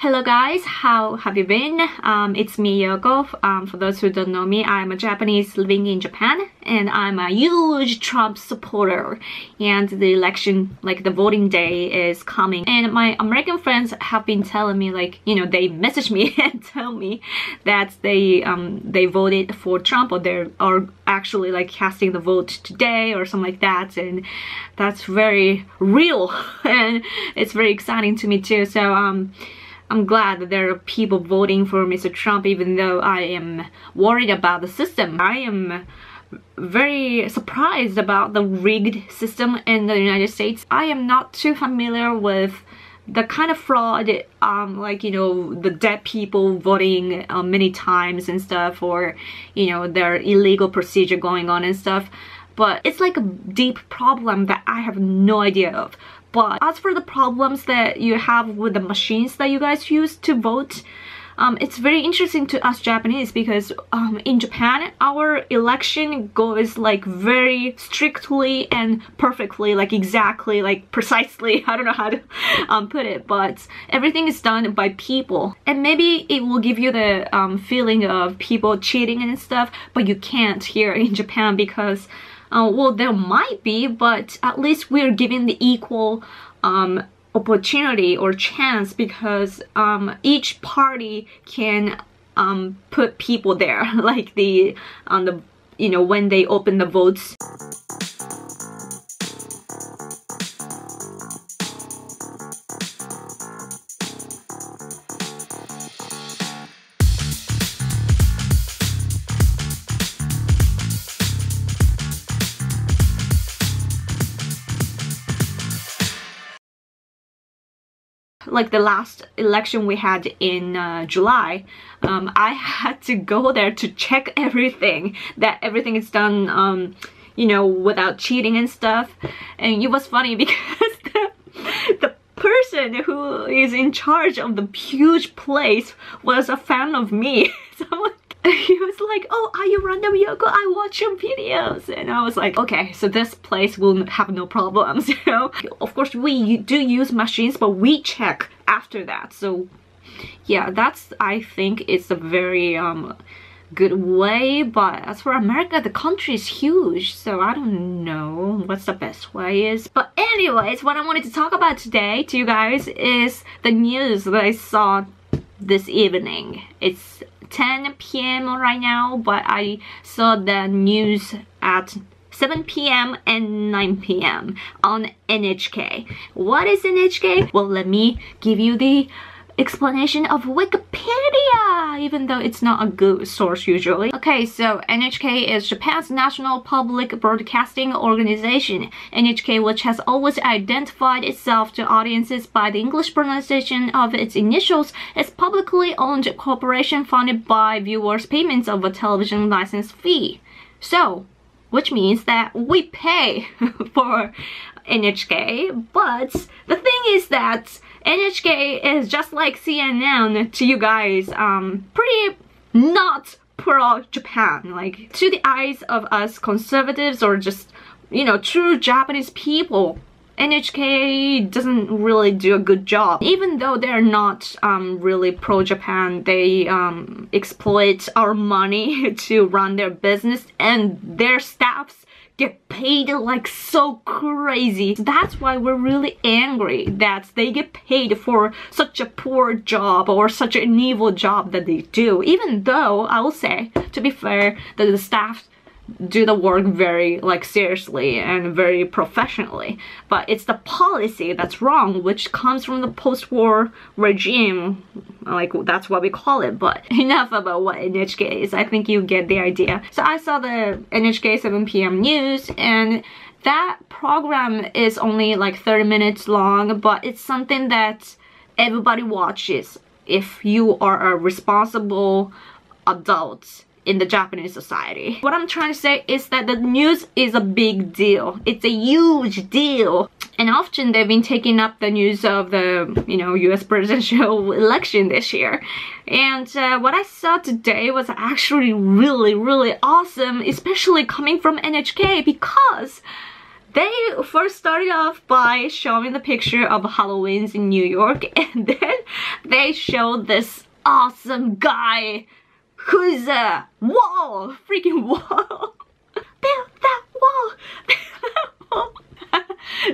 Hello guys, how have you been? It's me, Yoko. For those who don't know me, I'm a Japanese living in Japan, and I'm a huge Trump supporter. And the election, like the voting day, is coming. And my American friends have been telling me, like, you know, they message me and tell me that they voted for Trump, or they are actually like casting the vote today or something like that. And that's very real, and it's very exciting to me too. So I'm glad that there are people voting for Mr. Trump, even though I am worried about the system. I am very surprised about the rigged system in the United States. I am not too familiar with the kind of fraud, like, you know, the dead people voting many times and stuff, or, you know, their illegal procedure going on and stuff. But it's like a deep problem that I have no idea of. But as for the problems that you have with the machines that you guys use to vote, it's very interesting to us Japanese, because in Japan, our election goes like very strictly and perfectly, like exactly, like precisely. I don't know how to put it, but everything is done by people. And maybe it will give you the feeling of people cheating and stuff, but you can't here in Japan, because well, there might be, but at least we're given the equal opportunity or chance, because each party can put people there, like the you know, when they open the votes. Like the last election we had in July, I had to go there to check everything, that everything is done, you know, without cheating and stuff. And it was funny because the person who is in charge of the huge place was a fan of me. So he was like, "Oh, are you Random Yoko? I watch your videos." And I was like, okay, so this place will have no problems, you know. Of course, we do use machines, but we check after that. So yeah, that's, I think it's a very good way. But as for America, the country is huge, so I don't know what's the best way is. But anyways, what I wanted to talk about today to you guys is the news that I saw this evening. It's 10 p.m. right now, but I saw the news at 7 p.m. and 9 p.m. on NHK. What is NHK? Well, let me give you the explanation of Wikipedia, even though it's not a good source usually. Okay, so NHK is Japan's national public broadcasting organization. NHK, which has always identified itself to audiences by the English pronunciation of its initials, is publicly owned corporation funded by viewers' payments of a television license fee. So, which means that we pay for NHK, but the thing is that NHK is just like CNN to you guys, pretty not pro-Japan. Like, to the eyes of us conservatives, or just, you know, true Japanese people, NHK doesn't really do a good job. Even though they're not really pro-Japan, they exploit our money to run their business, and their staffs get paid like so crazy. That's why we're really angry that they get paid for such a poor job, or such an evil job that they do. Even though I will say, to be fair, that the staff do the work very like seriously and very professionally, but it's the policy that's wrong, which comes from the post-war regime, like that's what we call it. But enough about what NHK is. I think you get the idea. So I saw the NHK 7 p.m. news, and that program is only like 30 minutes long, but it's something that everybody watches if you are a responsible adult in the Japanese society. What I'm trying to say is that the news is a big deal. It's a huge deal. And often they've been taking up the news of the, you know, US presidential election this year. And what I saw today was actually really, really awesome, especially coming from NHK, because They first started off by showing the picture of Halloween's in New York, and then they showed this awesome guy who's a wall, freaking wall. Build that wall, build that wall.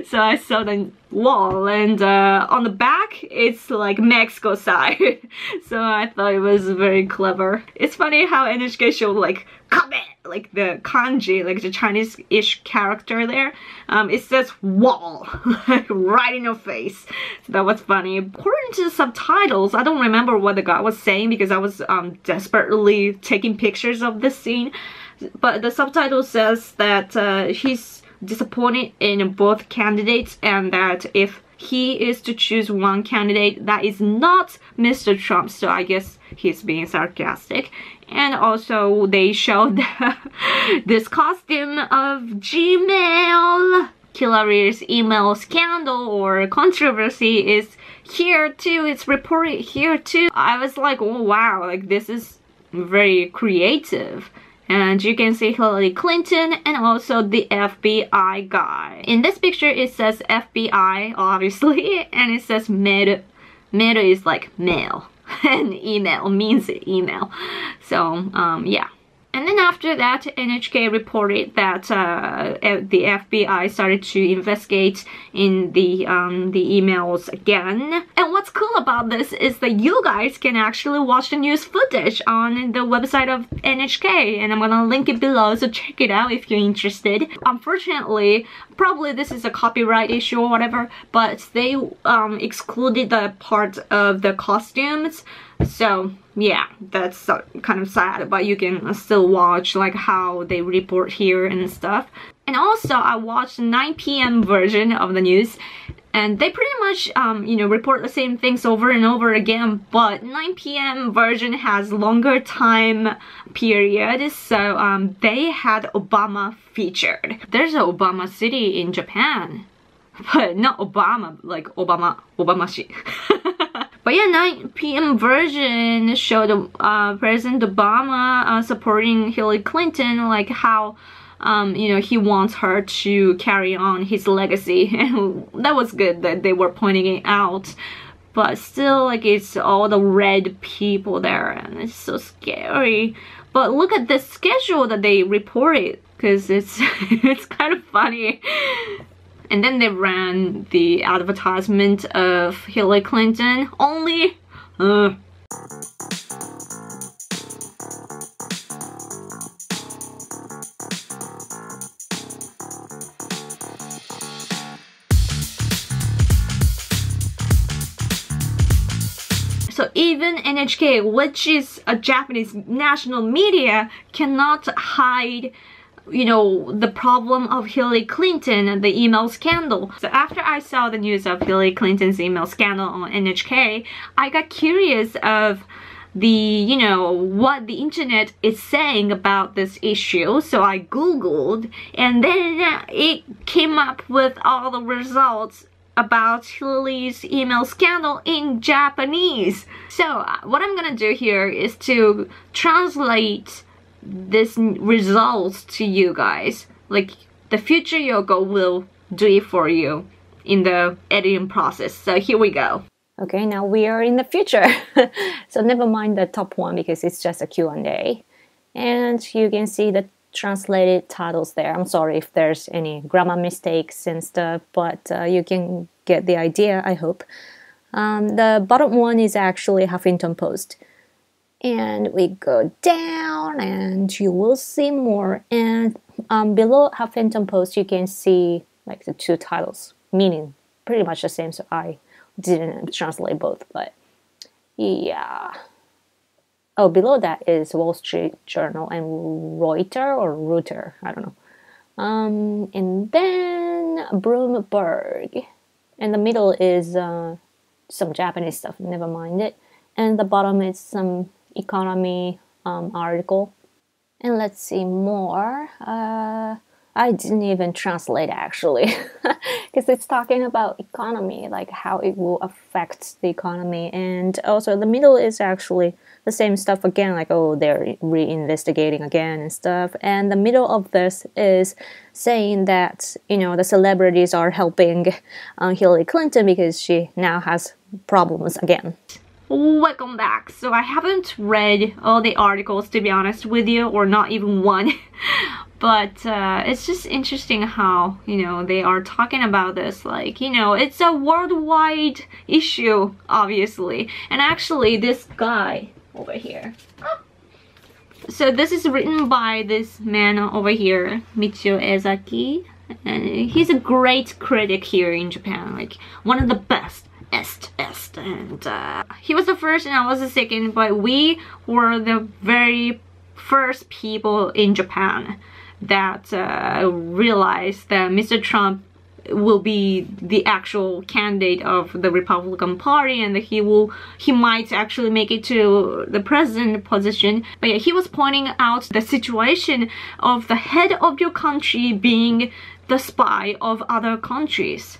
So I saw the wall, and on the back it's like Mexico side. So I thought it was very clever. It's funny how NHK showed like "kabe," like the kanji, like the Chinese-ish character there. It says wall, like right in your face. So that was funny. According to the subtitles, I don't remember what the guy was saying because I was desperately taking pictures of this scene. But the subtitle says that he's disappointed in both candidates, and that if he is to choose one candidate, that is not Mr. Trump. So I guess he's being sarcastic. And also they showed this costume of Gmail. Hillary's email scandal or controversy is here too. It's reported here too. I was like, oh wow, like this is very creative. And you can see Hillary Clinton and also the FBI guy. In this picture it says FBI obviously, and it says mail. Mail is like mail and email means email. So yeah. And then after that, NHK reported that the FBI started to investigate in the emails again. And what's cool about this is that you guys can actually watch the news footage on the website of NHK, and I'm gonna link it below, so check it out if you're interested. Unfortunately, probably this is a copyright issue or whatever, but they excluded the part of the costumes. So yeah, that's kind of sad, but you can still watch like how they report here and stuff. And also I watched the 9 p.m. version of the news, and they pretty much you know, report the same things over and over again, but 9 p.m. version has longer time period. So they had Obama featured. There's an Obama city in Japan, but not Obama, like Obama-shi. But yeah, 9 p.m. version showed President Obama supporting Hillary Clinton, like how you know, he wants her to carry on his legacy, and that was good that they were pointing it out. But still, like, it's all the red people there, and it's so scary. But look at the schedule that they reported, because it's it's kind of funny. And then they ran the advertisement of Hillary Clinton only. So even NHK, which is a Japanese national media, cannot hide, you know, the problem of Hillary Clinton and the email scandal. So after I saw the news of Hillary Clinton's email scandal on NHK, I got curious of the, you know, what the internet is saying about this issue. So I googled, and then it came up with all the results about Hillary's email scandal in Japanese. So what I'm gonna do here is to translate this results to you guys. Like, the future Yoko will do it for you in the editing process. So here we go. Okay, now we are in the future. So never mind the top one because it's just a Q&A. And you can see the translated titles there. I'm sorry if there's any grammar mistakes and stuff, but you can get the idea, I hope. The bottom one is actually Huffington Post. And we go down and you will see more. And below Huffington Post you can see like the two titles, meaning pretty much the same, so I didn't translate both, but yeah. Oh, below that is Wall Street Journal and Reuters, I don't know. And then Bloomberg. And the middle is some Japanese stuff, never mind it. And the bottom is some economy article. And let's see more. I didn't even translate actually, because it's talking about economy, like how it will affect the economy. And also the middle is actually the same stuff again, like, oh, they're reinvestigating again and stuff. And the middle of this is saying that, you know, the celebrities are helping Hillary Clinton because she now has problems again. Welcome back. So I haven't read all the articles, to be honest with you, or not even one. But it's just interesting how, you know, they are talking about this, like, you know, it's a worldwide issue, obviously. And actually, this guy over here. So this is written by this man over here, Michio Ezaki. And he's a great critic here in Japan, like one of the best. And he was the first and I was the second, but we were the very first people in Japan that realized that Mr. Trump will be the actual candidate of the Republican Party and that he might actually make it to the president position. But yeah, he was pointing out the situation of the head of your country being the spy of other countries.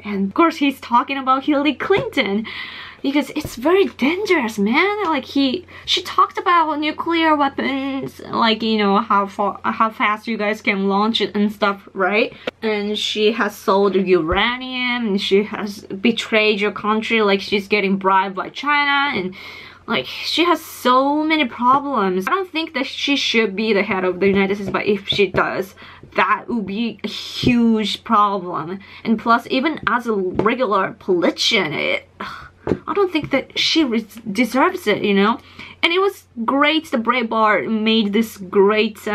And of course he's talking about Hillary Clinton because it's very dangerous, man. Like she talked about nuclear weapons, like, you know, how fast you guys can launch it and stuff, right? And she has sold uranium and she has betrayed your country, like she's getting bribed by China, and like she has so many problems. I don't think that she should be the head of the United States, but if she does, that would be a huge problem. And plus, even as a regular politician, I don't think that she deserves it, you know? And it was great, the Breitbart made this great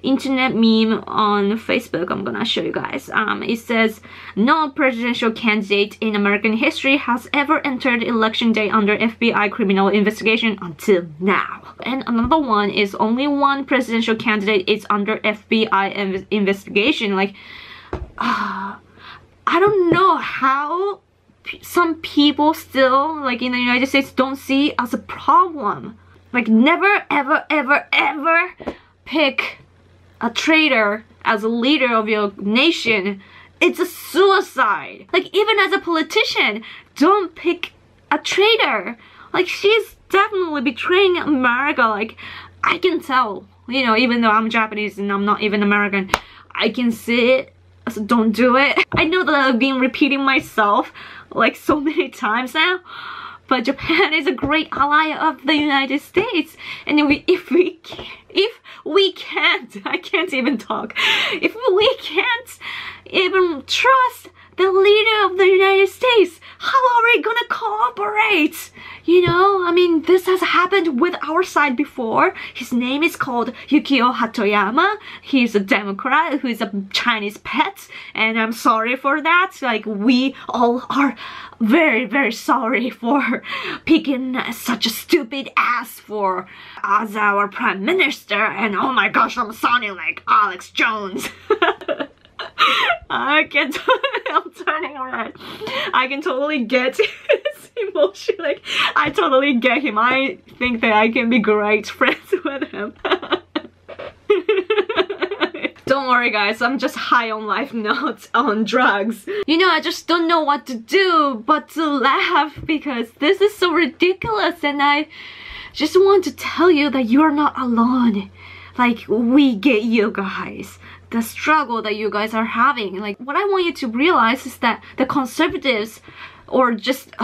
internet meme on Facebook. I'm gonna show you guys. It says, no presidential candidate in American history has ever entered election day under FBI criminal investigation until now. And another one is, only one presidential candidate is under FBI investigation. Like, I don't know how some people still, like in the United States, don't see as a problem. Like, never ever ever ever pick a traitor as a leader of your nation. It's a suicide. Like, even as a politician, don't pick a traitor. Like, she's definitely betraying America. Like, I can tell, you know, even though I'm Japanese and I'm not even American, I can see it. So don't do it. I know that I've been repeating myself like so many times now, but Japan is a great ally of the United States, and if we can't, I can't even talk, if we can't even trust the leader of the United States, how are we gonna cooperate? You know, I mean, this has happened with our side before. His name is called Yukio Hatoyama. He's a Democrat who's a Chinese pet, and I'm sorry for that. Like, we all are very, very sorry for picking such a stupid ass as our prime minister. And oh my gosh, I'm sounding like Alex Jones. I'm turning around. I can totally get his emotion. Like, I totally get him. I think that I can be great friends with him. Don't worry guys, I'm just high on life, not on drugs. You know, I just don't know what to do but to laugh because this is so ridiculous, and I just want to tell you that you're not alone. Like, we get you guys. The struggle that you guys are having. Like, what I want you to realize is that the conservatives, or just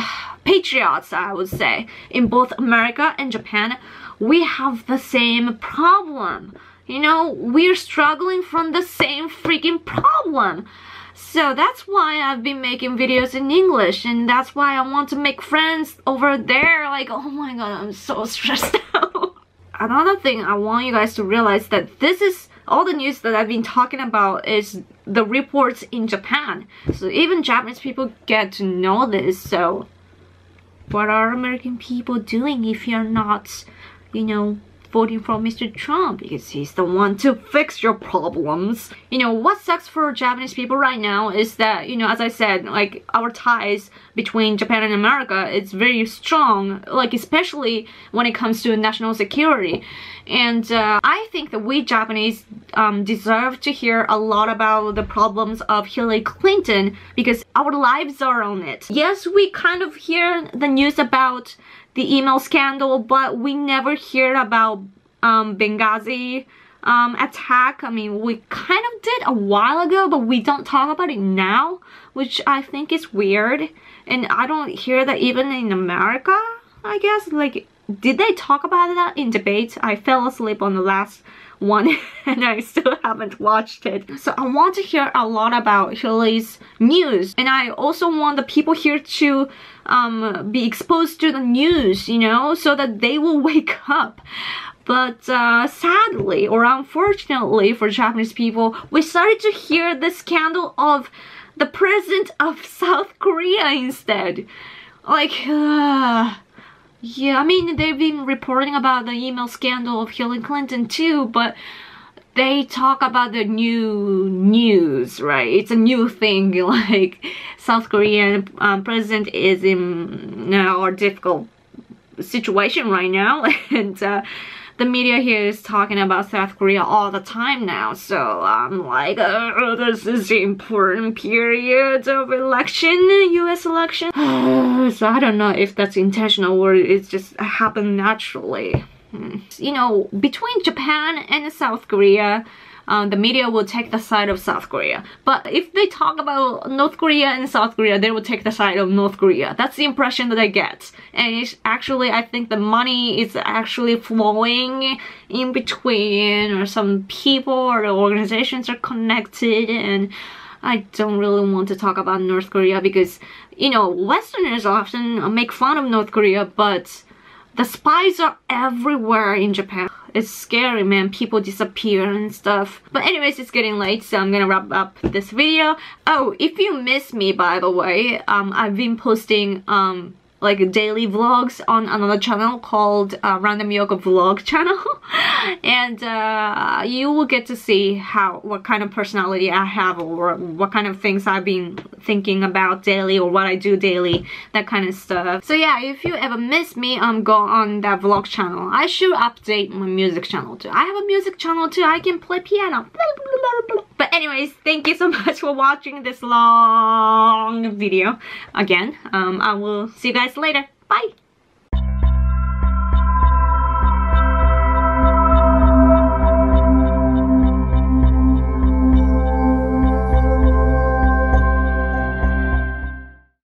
patriots, I would say, in both America and Japan, we have the same problem. You know, we're struggling from the same freaking problem. So that's why I've been making videos in English, and that's why I want to make friends over there. Like, oh my god, I'm so stressed out. Another thing I want you guys to realize that this is all the news that I've been talking about is the reports in Japan. So even Japanese people get to know this. So what are American people doing if you're not, you know, voting for Mr. Trump because he's the one to fix your problems. You know, what sucks for Japanese people right now is that, you know, as I said, like, our ties between Japan and America is very strong, like, especially when it comes to national security. And I think that we Japanese deserve to hear a lot about the problems of Hillary Clinton because our lives are on it. Yes, we kind of hear the news about the email scandal, but we never hear about Benghazi attack. I mean, we kind of did a while ago, but we don't talk about it now, which I think is weird. And I don't hear that even in America, I guess. Like, did they talk about that in debate? I fell asleep on the last one and I still haven't watched it. So I want to hear a lot about Hillary's news, and I also want the people here to be exposed to the news, you know, so that they will wake up. But sadly or unfortunately for Japanese people, we started to hear the scandal of the president of South Korea instead. Like, yeah, I mean, they've been reporting about the email scandal of Hillary Clinton too, but they talk about the new news, right? It's a new thing, like South Korean president is in a difficult situation right now, and the media here is talking about South Korea all the time now, so I'm like, this is the important period of election, US election. So I don't know if that's intentional or it just happened naturally. You know, between Japan and South Korea, the media will take the side of South Korea. But if they talk about North Korea and South Korea, they will take the side of North Korea. That's the impression that I get. And it's actually, I think the money is actually flowing in between, or some people or the organizations are connected, and I don't really want to talk about North Korea because, you know, Westerners often make fun of North Korea, but the spies are everywhere in Japan. It's scary, man. People disappear and stuff. But anyways, it's getting late, so I'm gonna wrap up this video. Oh, if you miss me, by the way, I've been posting like daily vlogs on another channel called Random Yoga Vlog channel. And you will get to see what kind of personality I have, or what kind of things I've been thinking about daily, or what I do daily, that kind of stuff. So yeah, if you ever miss me, go on that vlog channel. I should update my music channel too. I have a music channel too. I can play piano. But anyways, thank you so much for watching this long video. Again, I will see you guys later. Bye!